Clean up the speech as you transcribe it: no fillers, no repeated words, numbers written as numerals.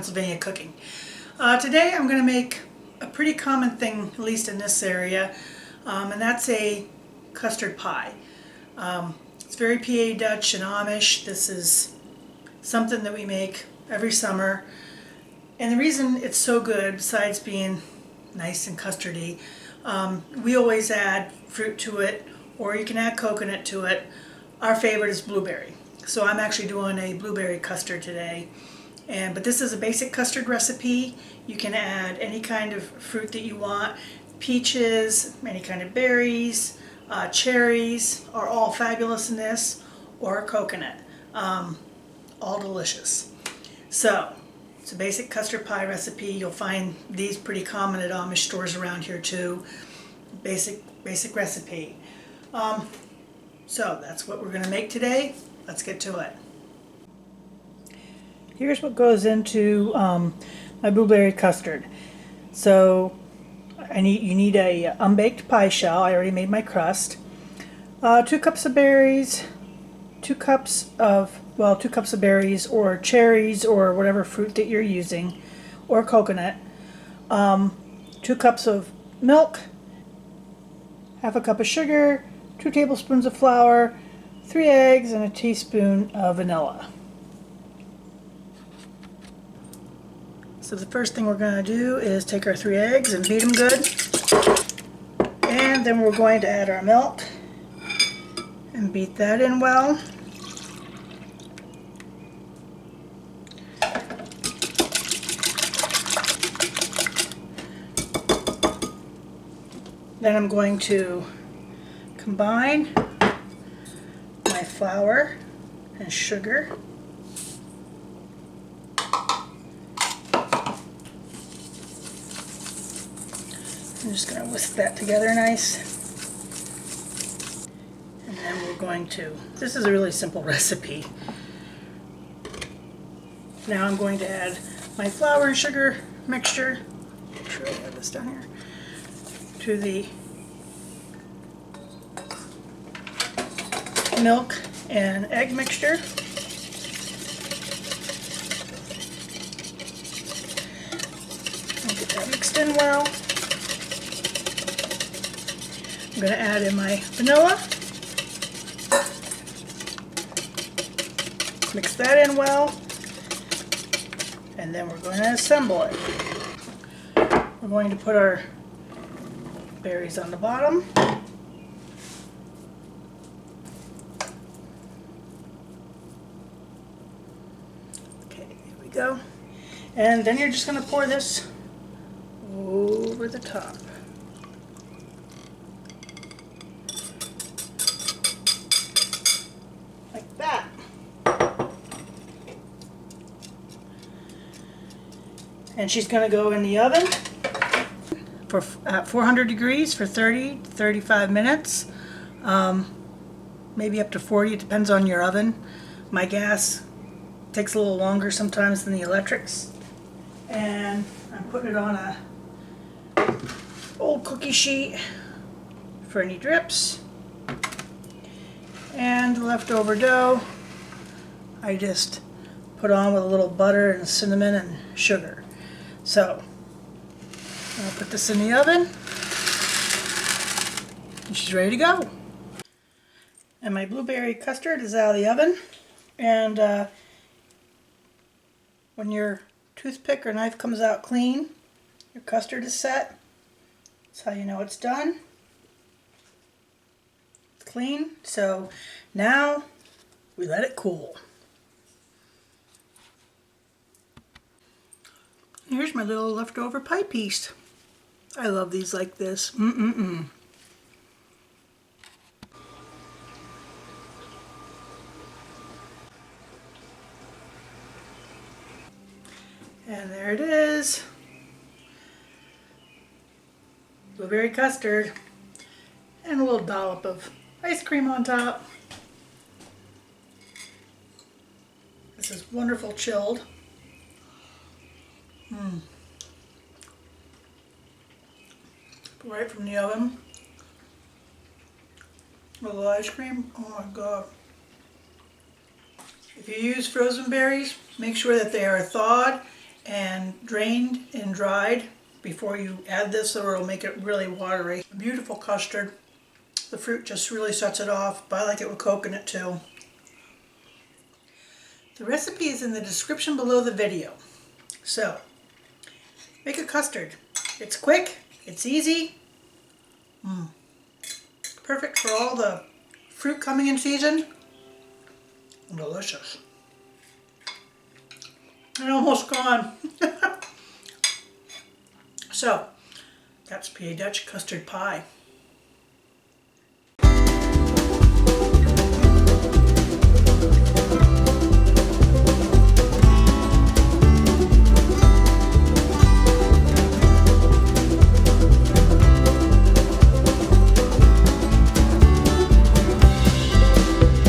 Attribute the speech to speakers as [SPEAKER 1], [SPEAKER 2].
[SPEAKER 1] Pennsylvania cooking. Today I'm going to make a pretty common thing, at least in this area, and that's a custard pie. It's very PA Dutch and Amish. This is something that we make every summer. And the reason it's so good, besides being nice and custardy, we always add fruit to it, or you can add coconut to it. Our favorite is blueberry. So I'm actually doing a blueberry custard today. But this is a basic custard recipe. You can add any kind of fruit that you want. Peaches, any kind of berries, cherries are all fabulous in this, or coconut. All delicious. So it's a basic custard pie recipe. You'll find these pretty common at Amish stores around here too. Basic recipe. So that's what we're going to make today. Let's get to it. Here's what goes into my blueberry custard. So you need a unbaked pie shell. I already made my crust. 2 cups of berries, 2 cups of berries or cherries or whatever fruit that you're using, or coconut. 2 cups of milk, half a cup of sugar, 2 tablespoons of flour, 3 eggs, and a teaspoon of vanilla. So the first thing we're going to do is take our 3 eggs and beat them good. And then we're going to add our milk and beat that in well. Then I'm going to combine my flour and sugar. I'm just going to whisk that together nice. And then we're going to, this is a really simple recipe. Now I'm going to add my flour and sugar mixture. Make sure I have this down here. To the milk and egg mixture. I'll get that mixed in well. I'm going to add in my vanilla. Mix that in well. And then we're going to assemble it. We're going to put our berries on the bottom. Okay, here we go. And then you're just going to pour this over the top. Like that. And she's going to go in the oven at 400 degrees for 30 to 35 minutes, maybe up to 40. It depends on your oven. My gas takes a little longer sometimes than the electrics. And I'm putting it on a old cookie sheet for any drips. And the leftover dough I just put on with a little butter and cinnamon and sugar. So I'll put this in the oven, and she's ready to go. And my blueberry custard is out of the oven, and when your toothpick or knife comes out clean, your custard is set. That's how you know it's done. It's clean, so now we let it cool. Here's my little leftover pie piece. I love these like this. And there it is. Blueberry custard. And a little dollop of ice cream on top. This is wonderful chilled. Right from the oven. A little ice cream. Oh my god. If you use frozen berries, make sure that they are thawed and and drained and dried before you add this, or it'll make it really watery. Beautiful custard. The fruit just really sets it off, but I like it with coconut too. The recipe is in the description below the video. So, make a custard. It's quick, it's easy, perfect for all the fruit coming in season, and delicious. And almost gone. So, that's PA Dutch custard pie.